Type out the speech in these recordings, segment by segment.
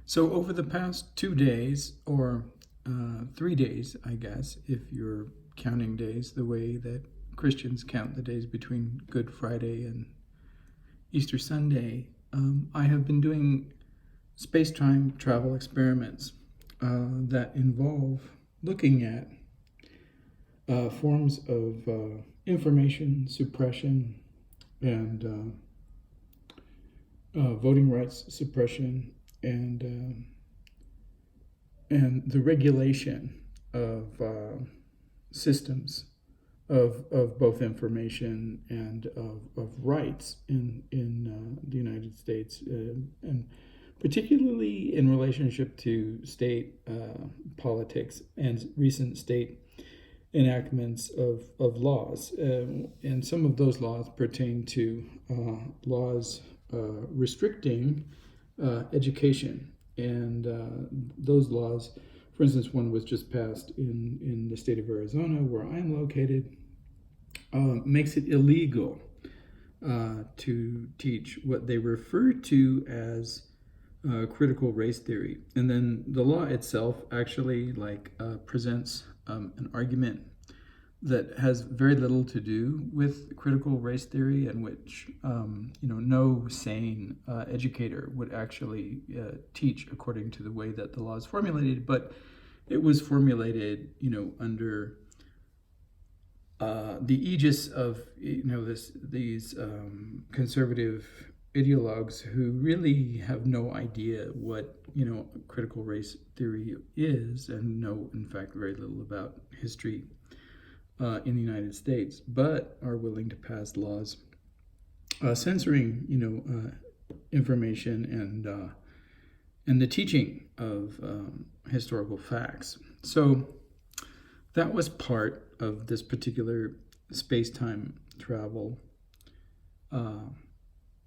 So over the past 2 days, or 3 days, I guess, if you're counting days the way that Christians count the days between Good Friday and Easter Sunday, I have been doing space-time travel experiments that involve looking at forms of information suppression and voting rights suppression and the regulation of systems of both information and of rights in the United States, and particularly in relationship to state politics and recent state enactments of laws. And some of those laws pertain to laws restricting education. And those laws, for instance, one was just passed in the state of Arizona, where I'm located, makes it illegal to teach what they refer to as critical race theory. And then the law itself actually presents an argument that has very little to do with critical race theory, and which no sane educator would actually teach according to the way that the law is formulated. But it was formulated, under the aegis of these conservative ideologues who really have no idea what critical race theory is, and know, in fact, very little about history in the United States, but are willing to pass laws censoring information and the teaching of historical facts. So that was part of this particular space-time travel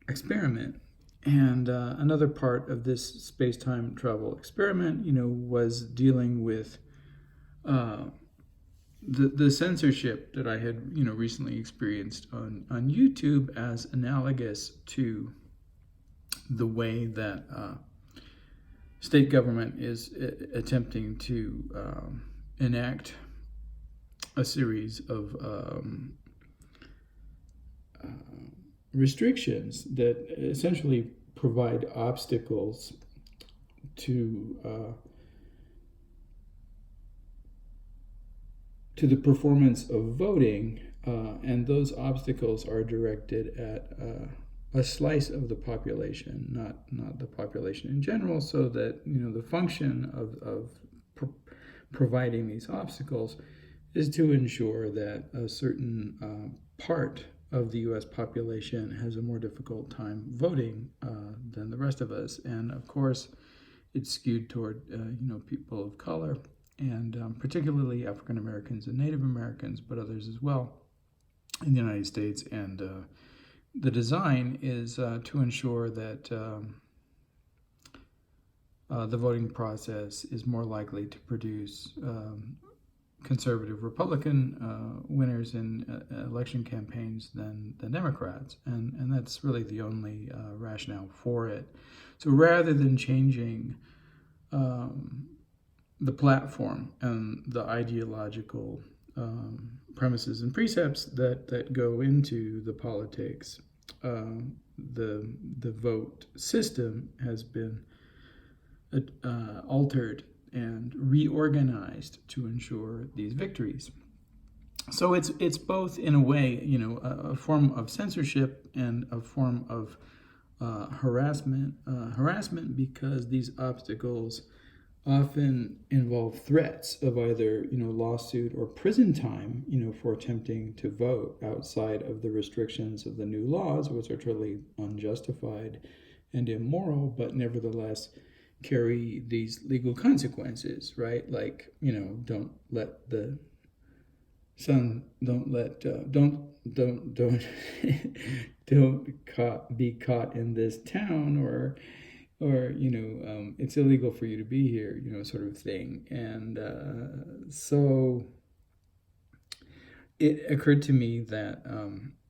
experiment. And another part of this space-time travel experiment, was dealing with the censorship that I had, recently experienced on YouTube, as analogous to the way that state government is attempting to enact a series of restrictions that essentially provide obstacles to the performance of voting, and those obstacles are directed at a slice of the population, not the population in general, so that the function of providing these obstacles is to ensure that a certain part of the U.S. population has a more difficult time voting than the rest of us. And of course, it's skewed toward people of color, and particularly African Americans and Native Americans, but others as well in the United States. And the design is to ensure that the voting process is more likely to produce conservative Republican winners in election campaigns than Democrats. And that's really the only rationale for it. So rather than changing the platform and the ideological premises and precepts that go into the politics, the vote system has been altered and reorganized to ensure these victories. So it's both, in a way, a form of censorship and a form of harassment. Harassment because these obstacles often involve threats of either lawsuit or prison time for attempting to vote outside of the restrictions of the new laws, which are totally unjustified and immoral, but nevertheless carry these legal consequences, right? Like, don't let the sun, don't be caught in this town, or it's illegal for you to be here, sort of thing. And so it occurred to me that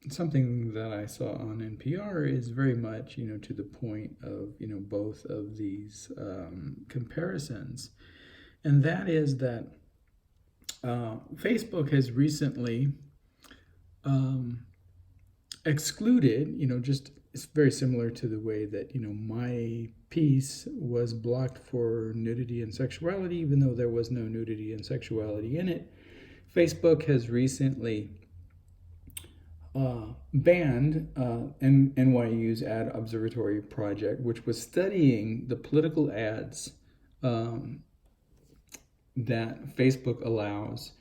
something that I saw on NPR is very much, to the point of, both of these comparisons. And that is that Facebook has recently excluded, just it's very similar to the way that, my piece was blocked for nudity and sexuality, even though there was no nudity and sexuality in it. Facebook has recently banned NYU's Ad Observatory Project, which was studying the political ads that Facebook allows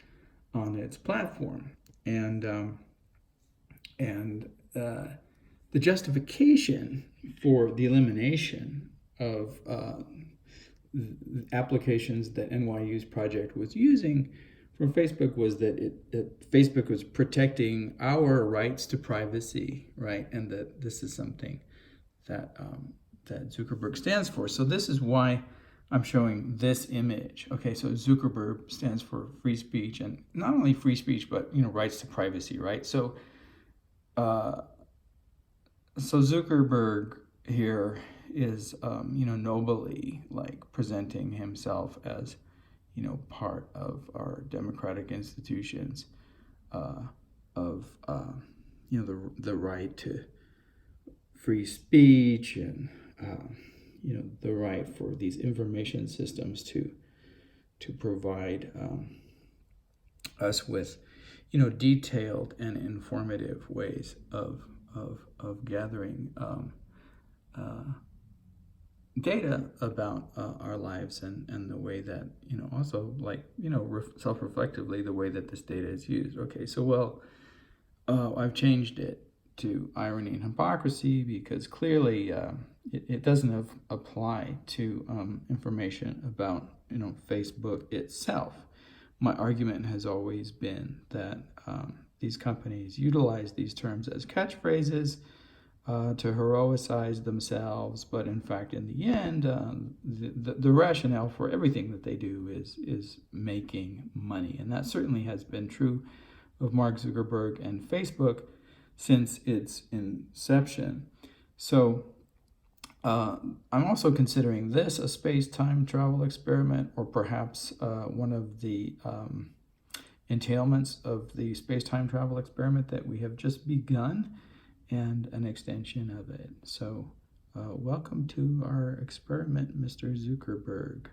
on its platform, and the justification for the elimination of applications that NYU's project was using from Facebook was that Facebook was protecting our rights to privacy, right? And that this is something that that Zuckerberg stands for. So this is why I'm showing this image. Okay, so Zuckerberg stands for free speech, and not only free speech, but rights to privacy, right? So Zuckerberg here is nobly presenting himself as part of our democratic institutions, of the right to free speech, and the right for these information systems to provide us with detailed and informative ways of gathering data about our lives, and the way that also self-reflectively the way that this data is used. Okay, so I've changed it to irony and hypocrisy because clearly it doesn't apply to information about Facebook itself. My argument has always been that these companies utilize these terms as catchphrases to heroicize themselves, but in fact, in the end, the rationale for everything that they do is making money, and that certainly has been true of Mark Zuckerberg and Facebook since its inception. So I'm also considering this a space-time travel experiment, or perhaps one of the entailments of the space-time travel experiment that we have just begun, and an extension of it. So welcome to our experiment, Mr. Zuckerberg.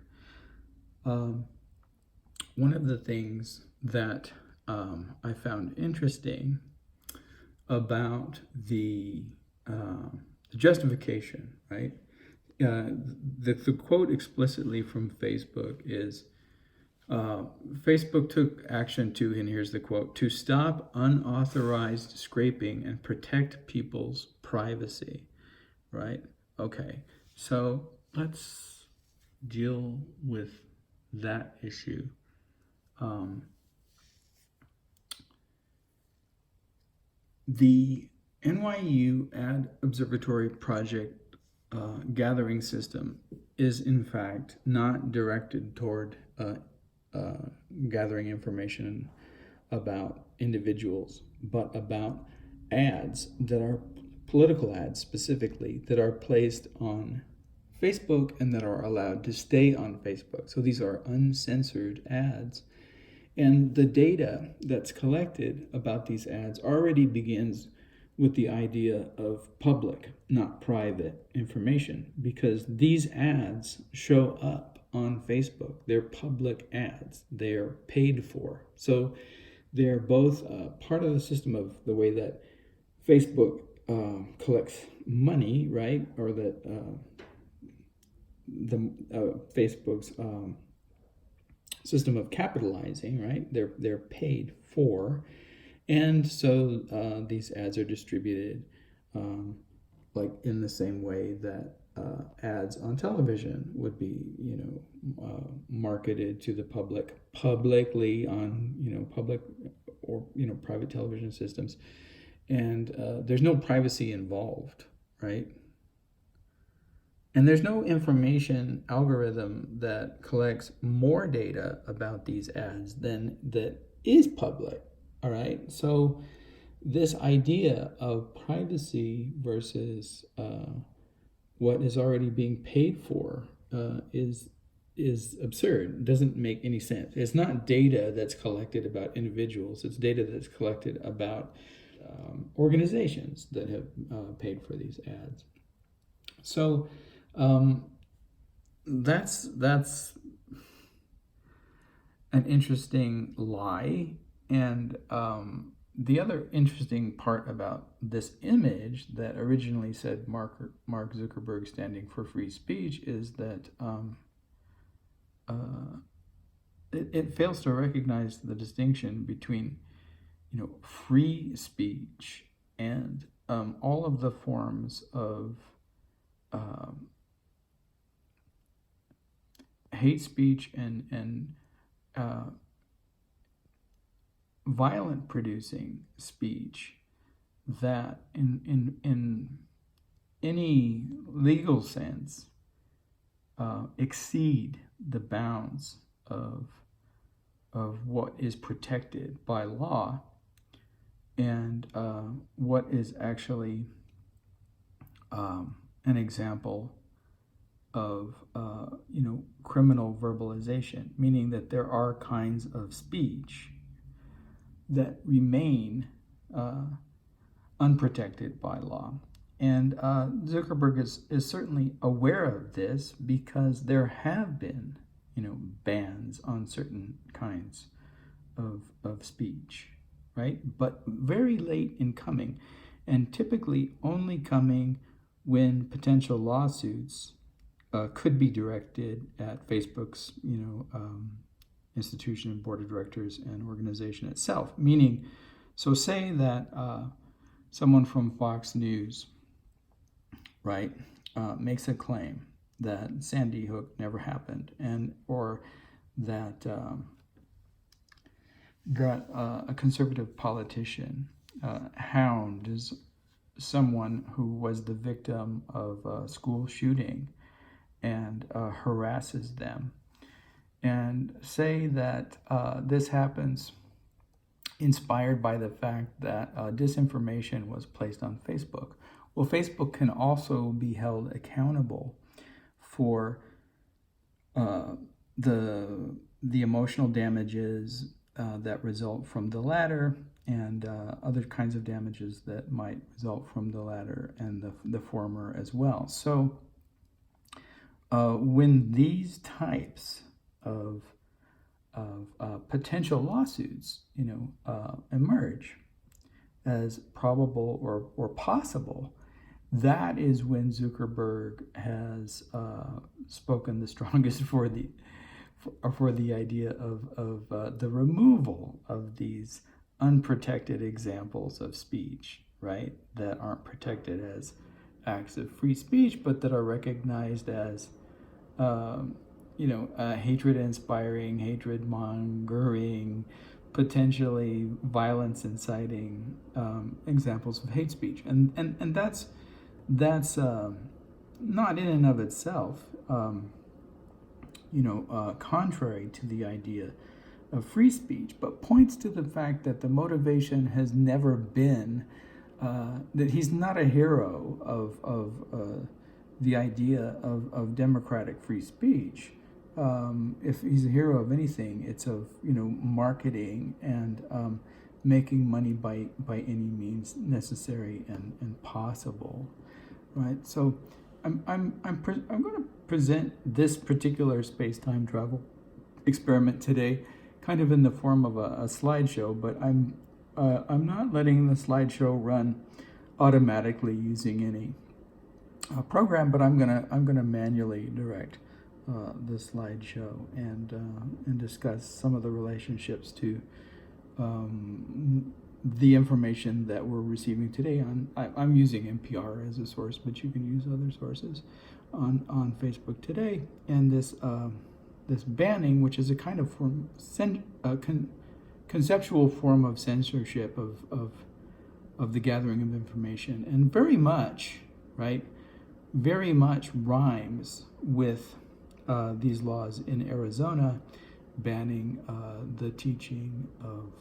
One of the things that I found interesting about the justification, right? The quote explicitly from Facebook is, Facebook took action to, and here's the quote, to stop unauthorized scraping and protect people's privacy, right? Okay, so let's deal with that issue. The NYU Ad Observatory Project gathering system is in fact not directed toward gathering information about individuals, but about ads that are political ads specifically that are placed on Facebook and that are allowed to stay on Facebook. So these are uncensored ads. And the data that's collected about these ads already begins with the idea of public, not private information, because these ads show up on Facebook. They're public ads. They're paid for. So they're both part of the system of the way that Facebook collects money, right? Or that Facebook's system of capitalizing, right? They're paid for, and so these ads are distributed like in the same way that ads on television would be, marketed to the public publicly on, public or private television systems, and there's no privacy involved, right? And there's no information algorithm that collects more data about these ads than that is public, all right? So this idea of privacy versus what is already being paid for is absurd. It doesn't make any sense. It's not data that's collected about individuals. It's data that's collected about organizations that have paid for these ads. So that's an interesting lie. And the other interesting part about this image that originally said Mark Zuckerberg standing for free speech is that it fails to recognize the distinction between, free speech and all of the forms of hate speech and violent producing speech that in any legal sense exceed the bounds of what is protected by law and what is actually an example of criminal verbalization, meaning that there are kinds of speech that remain unprotected by law. And Zuckerberg is certainly aware of this because there have been, bans on certain kinds of speech, right? But very late in coming, and typically only coming when potential lawsuits could be directed at Facebook's, institution, board of directors, and organization itself. Meaning, so say that someone from Fox News, right, makes a claim that Sandy Hook never happened, or that a conservative politician hounds someone who was the victim of a school shooting and harasses them, and say that this happens inspired by the fact that disinformation was placed on Facebook. Well, Facebook can also be held accountable for the emotional damages that result from the latter, and other kinds of damages that might result from the latter and the former as well. So when these types of potential lawsuits, emerge as probable or possible, that is when Zuckerberg has spoken the strongest for the idea of the removal of these unprotected examples of speech, right? That aren't protected as acts of free speech, but that are recognized as hatred-inspiring, hatred-mongering, potentially violence-inciting examples of hate speech, and that's not in and of itself, contrary to the idea of free speech, but points to the fact that the motivation has never been that he's not a hero of the idea of democratic free speech. If he's a hero of anything, it's of marketing and making money by any means necessary and possible, right? So I'm going to present this particular space-time travel experiment today, kind of in the form of a slideshow, but I'm not letting the slideshow run automatically using any program, but I'm gonna manually direct the slideshow and discuss some of the relationships to the information that we're receiving today. I'm using NPR as a source, but you can use other sources on Facebook today. And this banning, which is a kind of conceptual form of censorship of the gathering of information, and very much rhymes with these laws in Arizona banning the teaching of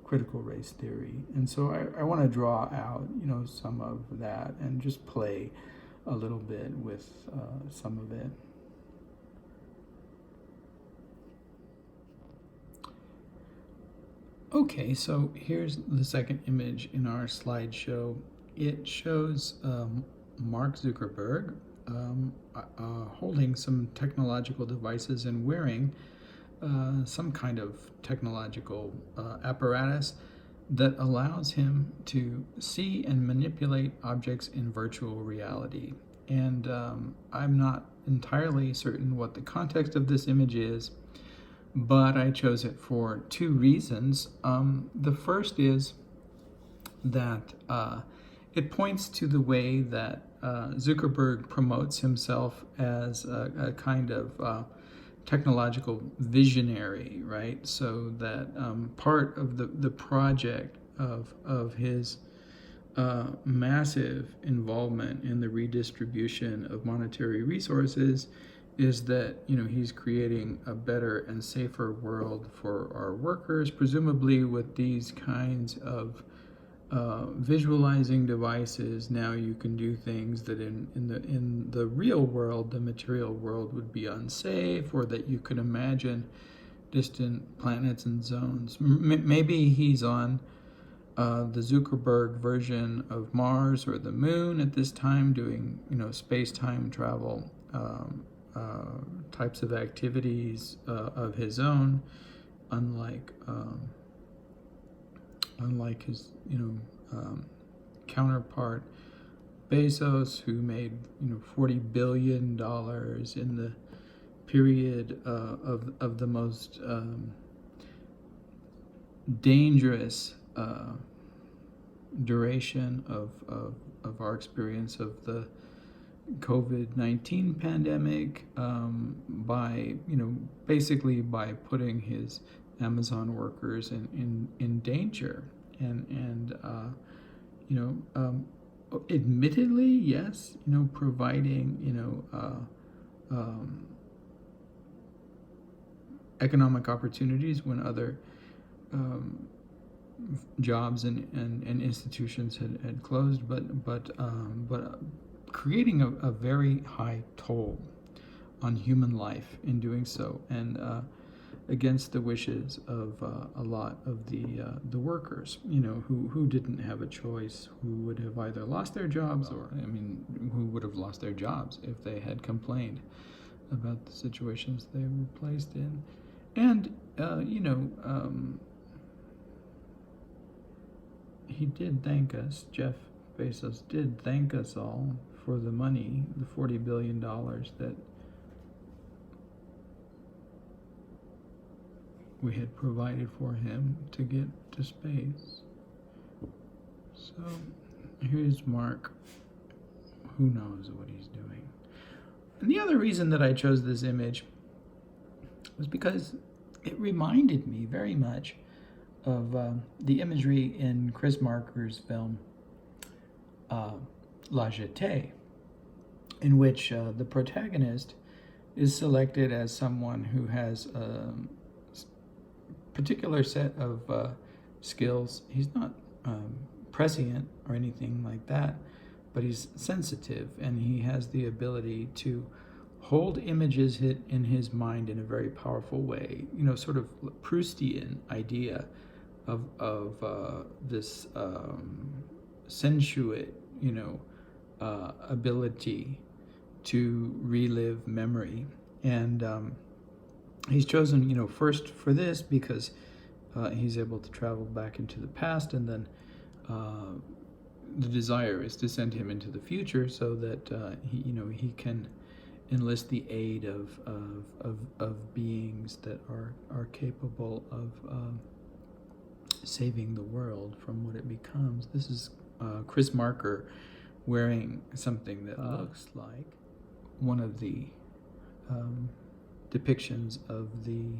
critical race theory. And so I want to draw out, some of that and just play a little bit with some of it. Okay, so here's the second image in our slideshow. It shows Mark Zuckerberg holding some technological devices and wearing some kind of technological apparatus that allows him to see and manipulate objects in virtual reality. And I'm not entirely certain what the context of this image is, but I chose it for two reasons. The first is that it points to the way that Zuckerberg promotes himself as a kind of technological visionary, right? So that part of the project of his massive involvement in the redistribution of monetary resources is that he's creating a better and safer world for our workers, presumably with these kinds of visualizing devices. Now you can do things that in the real world, the material world, would be unsafe, or that you could imagine distant planets and zones. Maybe he's on the Zuckerberg version of Mars or the moon at this time, doing space-time travel types of activities of his own, unlike his counterpart Bezos, who made $40 billion in the period of the most dangerous duration of our experience of the COVID-19 pandemic, by basically by putting his Amazon workers in danger, and admittedly, yes, providing economic opportunities when other jobs and institutions had closed, but creating a very high toll on human life in doing so, and against the wishes of a lot of the workers, who didn't have a choice, who would have either lost their jobs, or who would have lost their jobs if they had complained about the situations they were placed in. And he did thank us. Jeff Bezos did thank us all for the money, the $40 billion that we had provided for him to get to space. So here's Mark. Who knows what he's doing? And the other reason that I chose this image was because it reminded me very much of the imagery in Chris Marker's film La Jetée, in which the protagonist is selected as someone who has a particular set of skills. He's not prescient or anything like that, but he's sensitive, and he has the ability to hold images in his mind in a very powerful way, sort of Proustian idea of this sensuate, ability to relive memory. And he's chosen, first for this because he's able to travel back into the past, and then the desire is to send him into the future so that he can enlist the aid of beings that are capable of saving the world from what it becomes. This is Chris Marker wearing something that looks like one of the depictions of the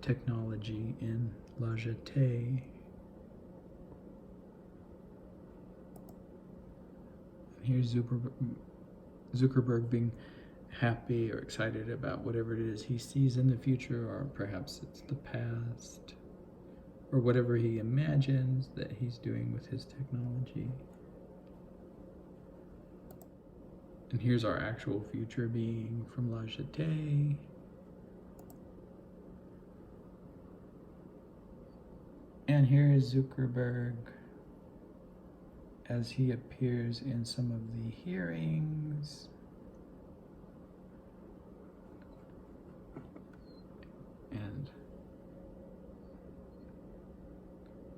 technology in La Jetée. Here's Zuckerberg being happy or excited about whatever it is he sees in the future, or perhaps it's the past. or whatever he imagines that he's doing with his technology. And here's our actual future being from La Jetée. And here is Zuckerberg as he appears in some of the hearings. And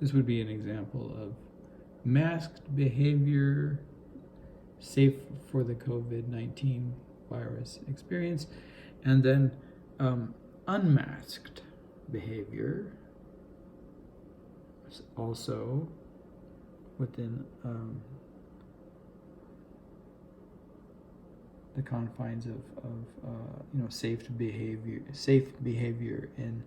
this would be an example of masked behavior safe for the COVID-19 virus experience, and then unmasked behavior also within the confines of safe behavior in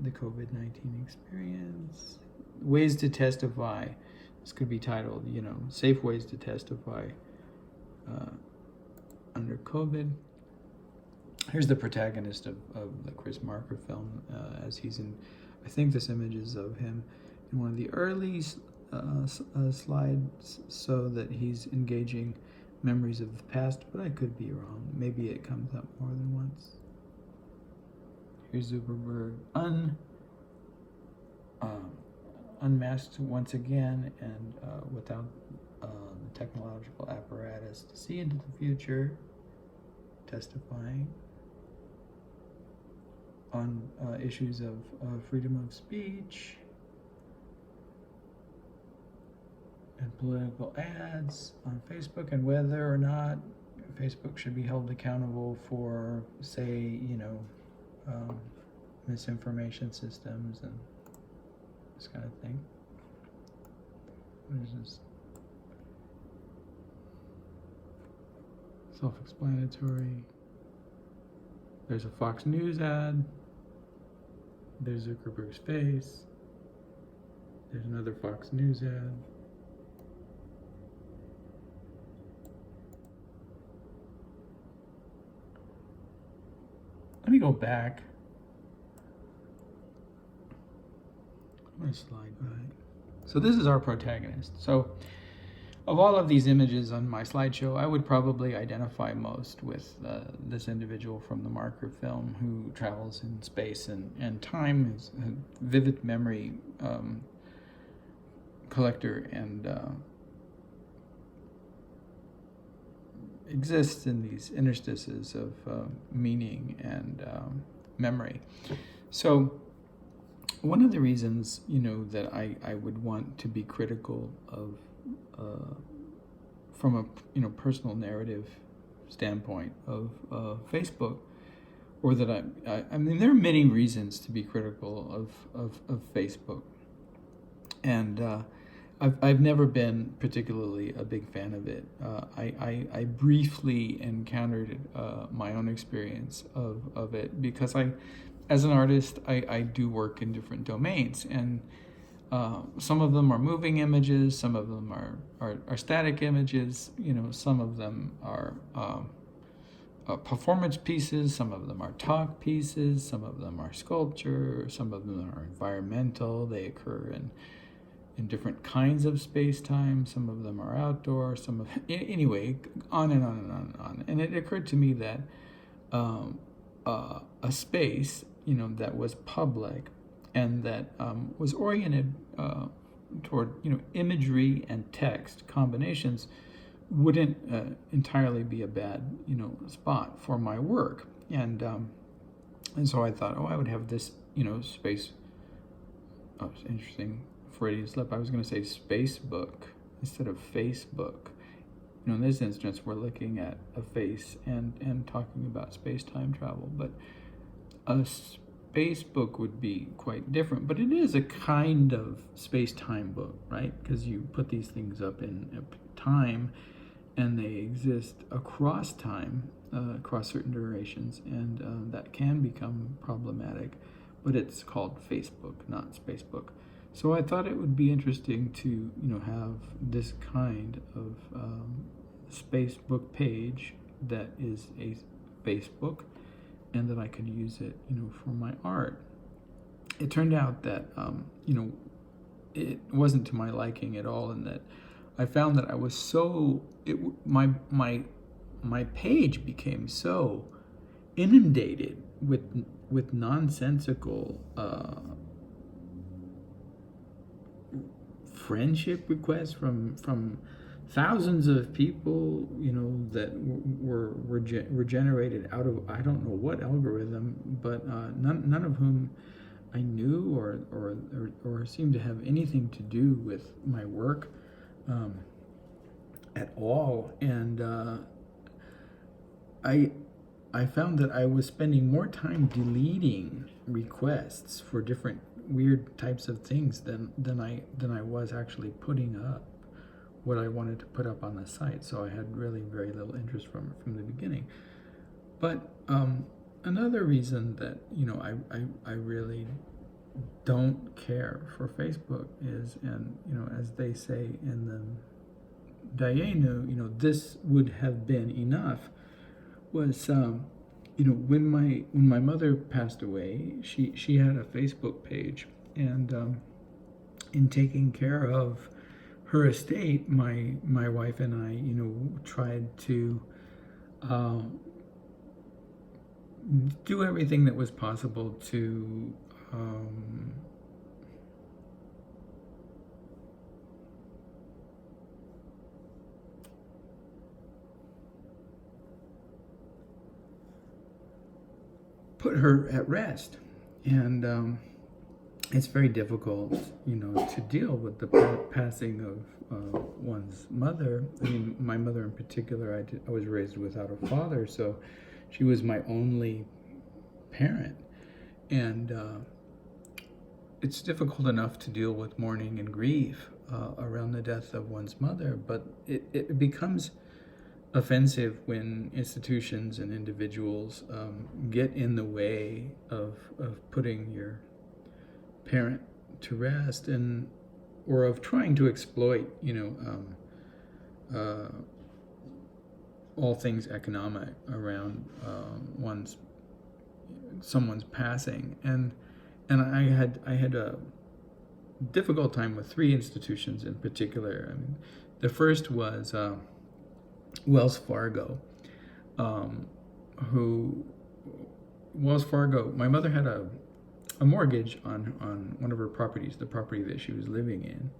the COVID-19 experience. Ways to testify. This could be titled, safe ways to testify under COVID. Here's the protagonist of the Chris Marker film as he's in, I think this image is of him in one of the early slides, so that he's engaging memories of the past, but I could be wrong. Maybe it comes up more than once. Here's Zuckerberg unmasked once again, and without the technological apparatus to see into the future, testifying on issues of freedom of speech and political ads on Facebook, and whether or not Facebook should be held accountable for, say, misinformation systems and this kind of thing. What is this? Self-explanatory. There's a Fox News ad. There's Zuckerberg's face. There's another Fox News ad. Let me go back. I'm going to slide by. So this is our protagonist. So of all of these images on my slideshow, I would probably identify most with this individual from the Marker film who travels in space and time, is a vivid memory collector, and exists in these interstices of meaning and memory. So one of the reasons, that I would want to be critical of, from a personal narrative standpoint of Facebook, or that I mean, there are many reasons to be critical of Facebook, and I've never been particularly a big fan of it. I briefly encountered my own experience of it, because as an artist, I do work in different domains, and some of them are moving images, some of them are static images, some of them are performance pieces, some of them are talk pieces, some of them are sculpture, some of them are environmental. They occur in different kinds of space-time. Some of them are outdoor, anyway, on and on and on and on. And it occurred to me that a space, that was public and that was oriented toward, imagery and text combinations wouldn't entirely be a bad, spot for my work. And so I thought, I would have this, space. Oh, it's interesting. Freudian slip. I was going to say spacebook instead of Facebook. In this instance, we're looking at a face and talking about space-time travel, but a space book would be quite different. But it is a kind of space-time book, right? Because you put these things up in time, and they exist across time, across certain durations, and that can become problematic. But it's called Facebook, not Spacebook. So I thought it would be interesting to, have this kind of Spacebook page that is a Facebook, and that I could use it, for my art. it turned out that it wasn't to my liking at all, and that I found that I was my page became so inundated with nonsensical friendship requests from thousands of people, that were generated out of I don't know what algorithm, but none of whom I knew or seemed to have anything to do with my work at all. And I found that I was spending more time deleting requests for different weird types of things than I was actually putting up what I wanted to put up on the site. So I had really very little interest from the beginning. But another reason that I really don't care for Facebook is, and as they say in the Dayenu, this would have been enough, was when my mother passed away, she had a Facebook page, and in taking care of her estate, my wife and I tried to do everything that was possible to put her at rest. And it's very difficult, to deal with the passing of one's mother. I mean, my mother in particular, I was raised without a father, so she was my only parent. And it's difficult enough to deal with mourning and grief around the death of one's mother, but it becomes offensive when institutions and individuals get in the way of putting your parent to rest, or of trying to exploit all things economic around someone's passing. And I had a difficult time with three institutions in particular. I mean, the first was Wells Fargo, Wells Fargo, my mother had a mortgage on one of her properties, the property that she was living in.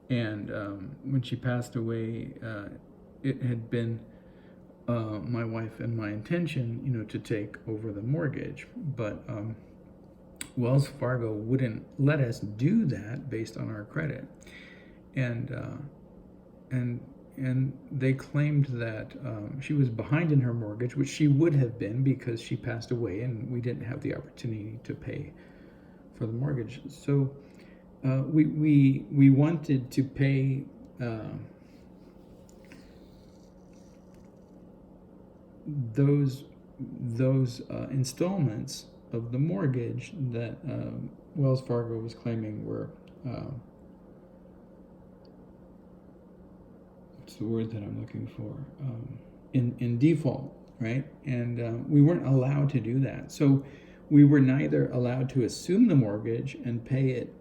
And when she passed away, it had been my wife and my intention, to take over the mortgage. But Wells Fargo wouldn't let us do that based on our credit. And they claimed that she was behind in her mortgage, which she would have been because she passed away and we didn't have the opportunity to pay for the mortgage. So we wanted to pay those installments of the mortgage that Wells Fargo was claiming were what's the word that I'm looking for? In default, right? And we weren't allowed to do that. So we were neither allowed to assume the mortgage and pay it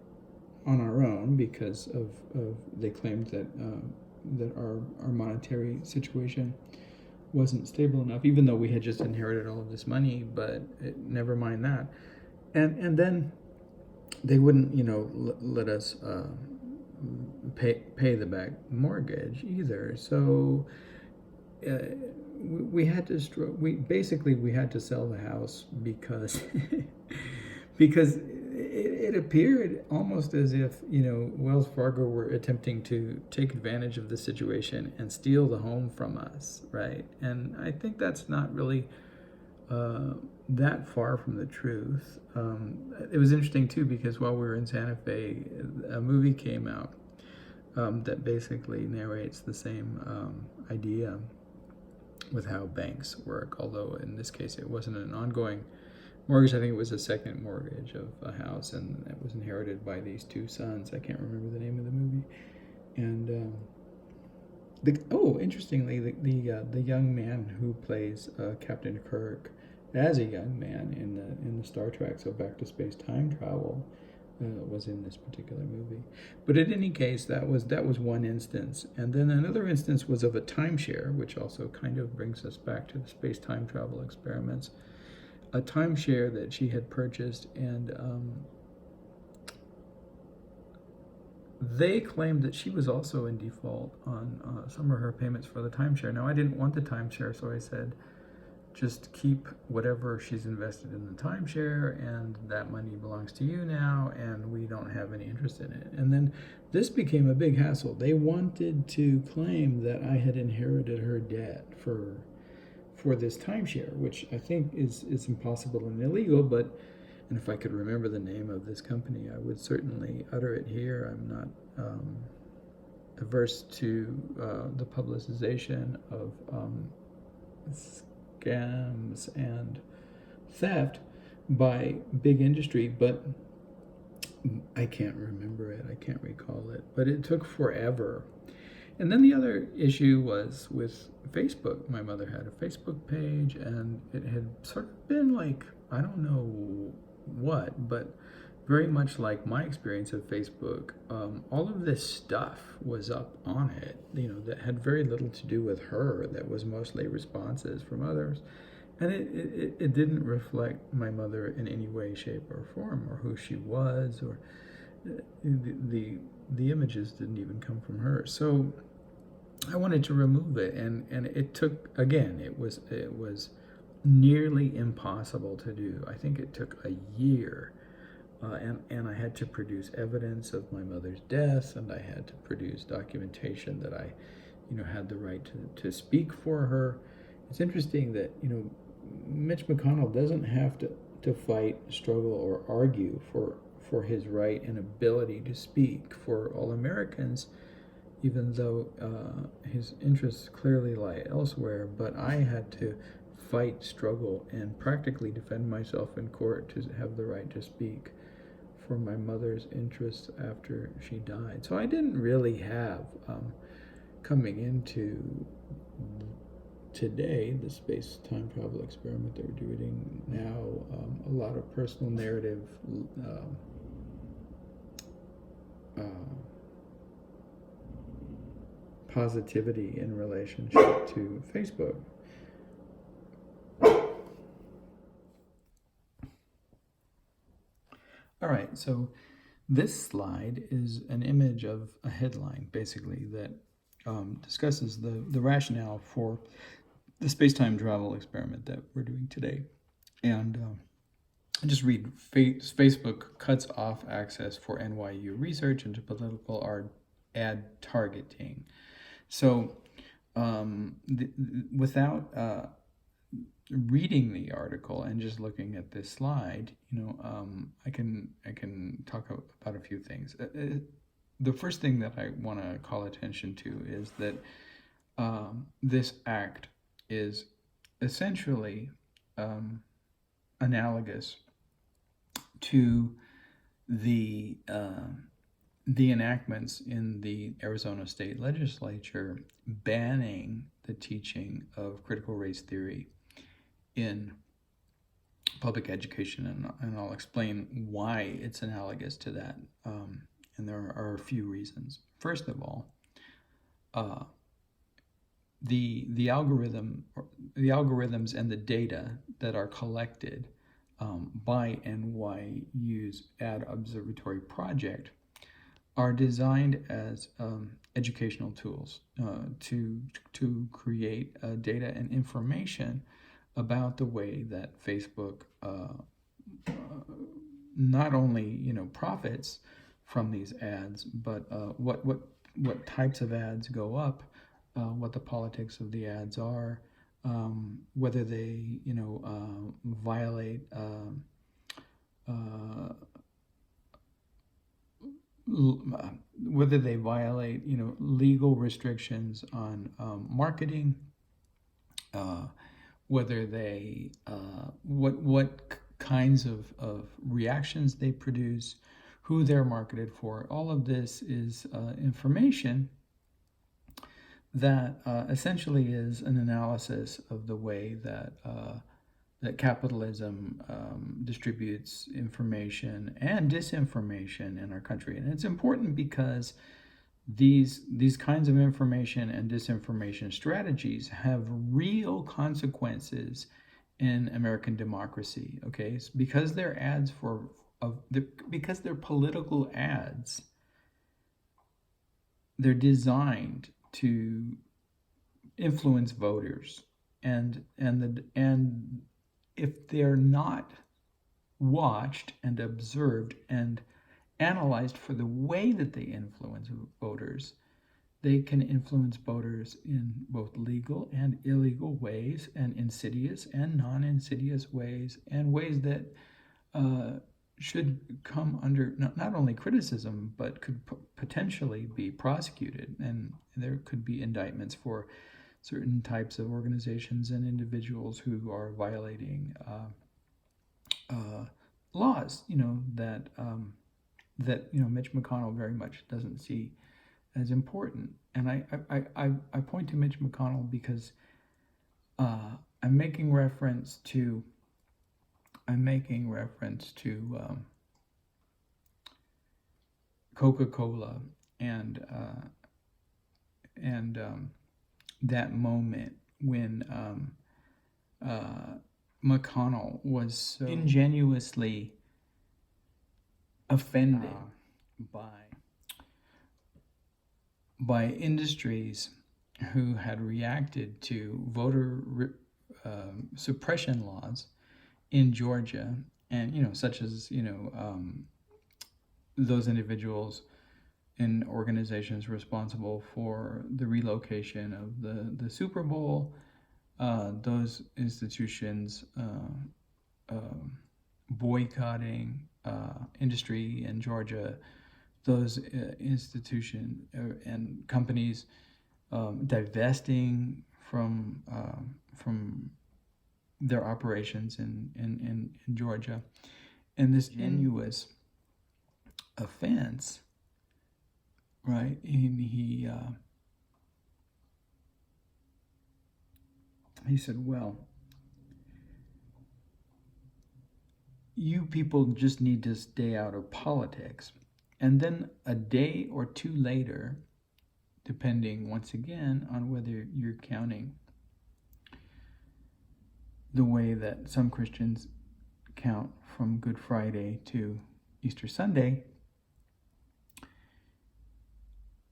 on our own because of they claimed that our monetary situation wasn't stable enough, even though we had just inherited all of this money. But never mind that. And then they wouldn't, let us pay the back mortgage either. So we had to we had to sell the house because because it appeared almost as if Wells Fargo were attempting to take advantage of the situation and steal the home from us, right? And I think that's not really that far from the truth. It was interesting too because while we were in Santa Fe, a movie came out that basically narrates the same idea with how banks work, although in this case it wasn't an ongoing mortgage. I think it was a second mortgage of a house, and it was inherited by these two sons. I can't remember the name of the movie. And interestingly, the young man who plays Captain Kirk as a young man in the Star Trek. So back to space time travel was in this particular movie. But in any case, that was one instance, and then another instance was of a timeshare, which also kind of brings us back to the space time travel experiments. A timeshare that she had purchased, and they claimed that she was also in default on some of her payments for the timeshare. Now, I didn't want the timeshare, so I said, just keep whatever she's invested in the timeshare, and that money belongs to you now, and we don't have any interest in it. And then this became a big hassle. They wanted to claim that I had inherited her debt for this timeshare, which I think is impossible and illegal, but and if I could remember the name of this company, I would certainly utter it here. I'm not averse to the publicization of scams and theft by big industry, but I can't remember it. I can't recall it. But it took forever. And then the other issue was with Facebook. My mother had a Facebook page, and it had sort of been like, I don't know what, but very much like my experience of Facebook. All of this stuff was up on it, that had very little to do with her, that was mostly responses from others. And it didn't reflect my mother in any way, shape, or form, or who she was, or the images didn't even come from her. So I wanted to remove it, and it took, again, it was nearly impossible to do. I think it took a year, and I had to produce evidence of my mother's death, and I had to produce documentation that I, had the right to speak for her. It's interesting that, Mitch McConnell doesn't have to fight, struggle, or argue for his right and ability to speak for all Americans, even though his interests clearly lie elsewhere. But I had to fight, struggle, and practically defend myself in court to have the right to speak for my mother's interests after she died. So I didn't really have, coming into today, the space-time travel experiment that we're doing now, a lot of personal narrative positivity in relationship to Facebook. All right, so this slide is an image of a headline, basically, that discusses the rationale for the space-time travel experiment that we're doing today. And I just read, Facebook cuts off access for NYU research into political ad targeting. So without reading the article and just looking at this slide, I can talk about a few things. The first thing that I want to call attention to is that this act is essentially analogous to the enactments in the Arizona state legislature banning the teaching of critical race theory in public education, and I'll explain why it's analogous to that. And there are a few reasons. First of all, the algorithms and the data that are collected by NYU's Ad Observatory project are designed as educational tools to create data and information about the way that Facebook not only profits from these ads, but what types of ads go up, what the politics of the ads are, whether they violate legal restrictions on marketing, whether they what kinds of reactions they produce, who they're marketed for. All of this is information that essentially is an analysis of the way that that capitalism distributes information and disinformation in our country. And it's important because these kinds of information and disinformation strategies have real consequences in American democracy. Okay, it's because they're ads because they're political ads. They're designed to influence voters, and if they're not watched and observed and analyzed for the way that they influence voters, they can influence voters in both legal and illegal ways, and insidious and non-insidious ways, and ways that should come under not only criticism, but could potentially be prosecuted. And there could be indictments for certain types of organizations and individuals who are violating laws, that Mitch McConnell very much doesn't see as important. And I point to Mitch McConnell because I'm making reference to Coca-Cola and that moment when McConnell was so ingenuously offended by industries who had reacted to voter suppression laws in Georgia, and such as those individuals and organizations responsible for the relocation of the Super Bowl, those institutions boycotting industry in Georgia, those institutions and companies divesting from their operations in Georgia, and this ingenuous offense, right? And he said, well, you people just need to stay out of politics. And then a day or two later, depending once again on whether you're counting the way that some Christians count from Good Friday to Easter Sunday,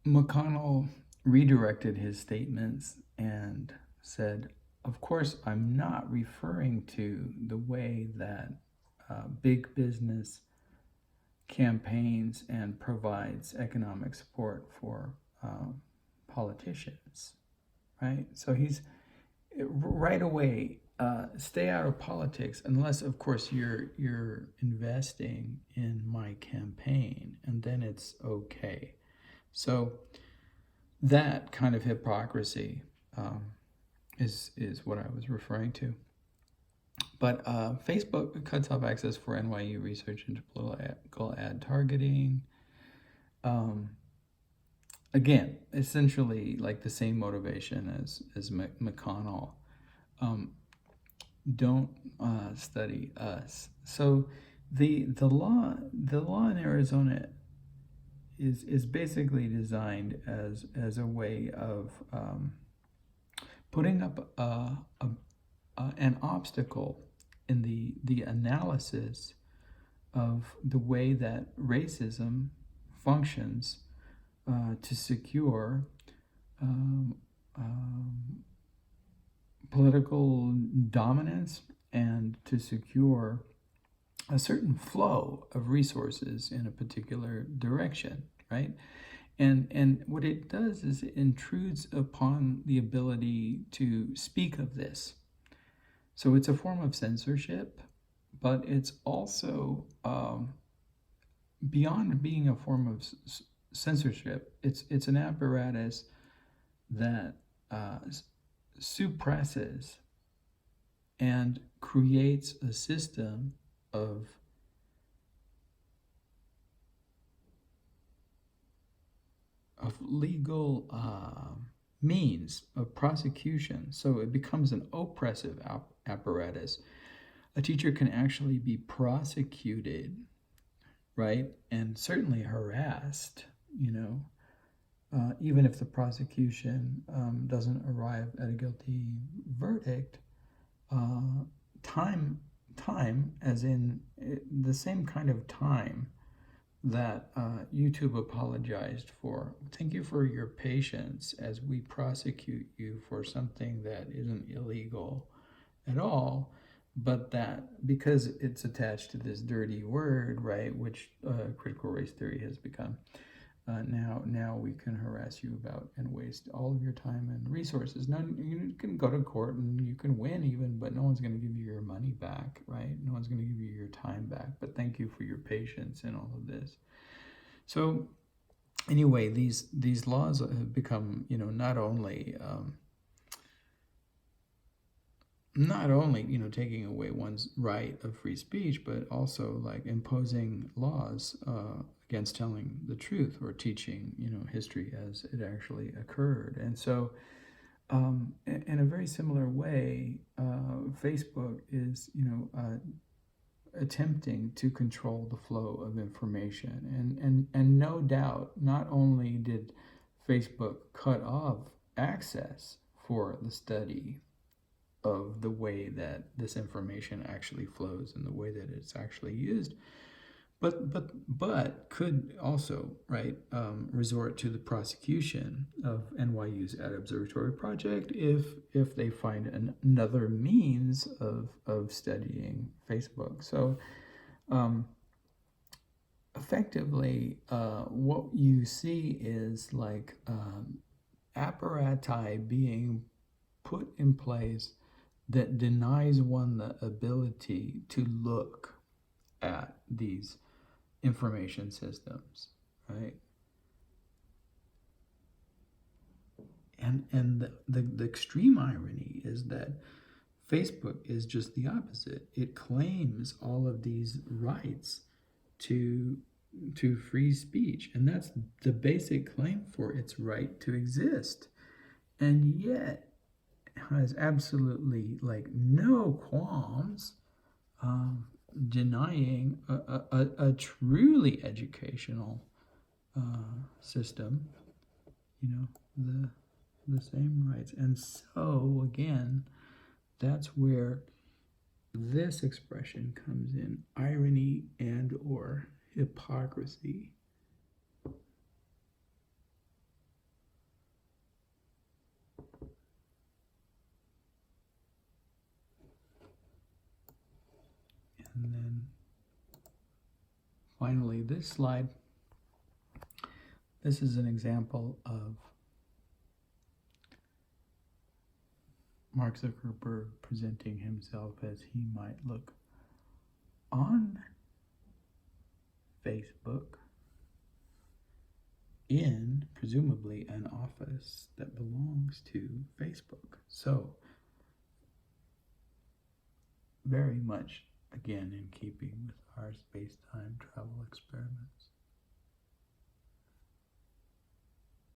McConnell redirected his statements and said, of course, I'm not referring to the way that big business campaigns and provides economic support for politicians, right? So he's right away, stay out of politics unless, of course, you're investing in my campaign, and then it's okay. So that kind of hypocrisy is what I was referring to. But Facebook cuts off access for NYU research into political ad targeting. Again, essentially like the same motivation as McConnell. Don't study us. So the law in Arizona is basically designed as a way of putting up an obstacle in the analysis of the way that racism functions to secure political dominance and to secure a certain flow of resources in a particular direction, right? And what it does is it intrudes upon the ability to speak of this. So it's a form of censorship, but it's also beyond being a form of censorship. It's an apparatus that suppresses and creates a system of legal means of prosecution. So it becomes an oppressive apparatus a teacher can actually be prosecuted, right? And certainly harassed, even if the prosecution doesn't arrive at a guilty verdict. Time, as in the same kind of time that YouTube apologized for. Thank you for your patience as we prosecute you for something that isn't illegal at all, but that because it's attached to this dirty word, right, which critical race theory has become, now we can harass you about and waste all of your time and resources. Now you can go to court and you can win even, but no one's going to give you your money back, right? No one's going to give you your time back. But thank you for your patience in all of this. So anyway, these laws have become, not only taking away one's right of free speech, but also like imposing laws against telling the truth or teaching history as it actually occurred. And so in a very similar way, Facebook is attempting to control the flow of information, and no doubt not only did Facebook cut off access for the study of the way that this information actually flows and the way that it's actually used, but could also resort to the prosecution of NYU's Ad Observatory Project if they find another means of studying Facebook. So effectively, what you see is like apparati being put in place that denies one the ability to look at these information systems, right? And the extreme irony is that Facebook is just the opposite. It claims all of these rights to free speech, and that's the basic claim for its right to exist, and yet has absolutely no qualms denying a truly educational system the same rights. And so again, that's where this expression comes in: irony and or hypocrisy. And then finally, this slide. This is an example of Mark Zuckerberg presenting himself as he might look on Facebook in presumably an office that belongs to Facebook. So very much again in keeping with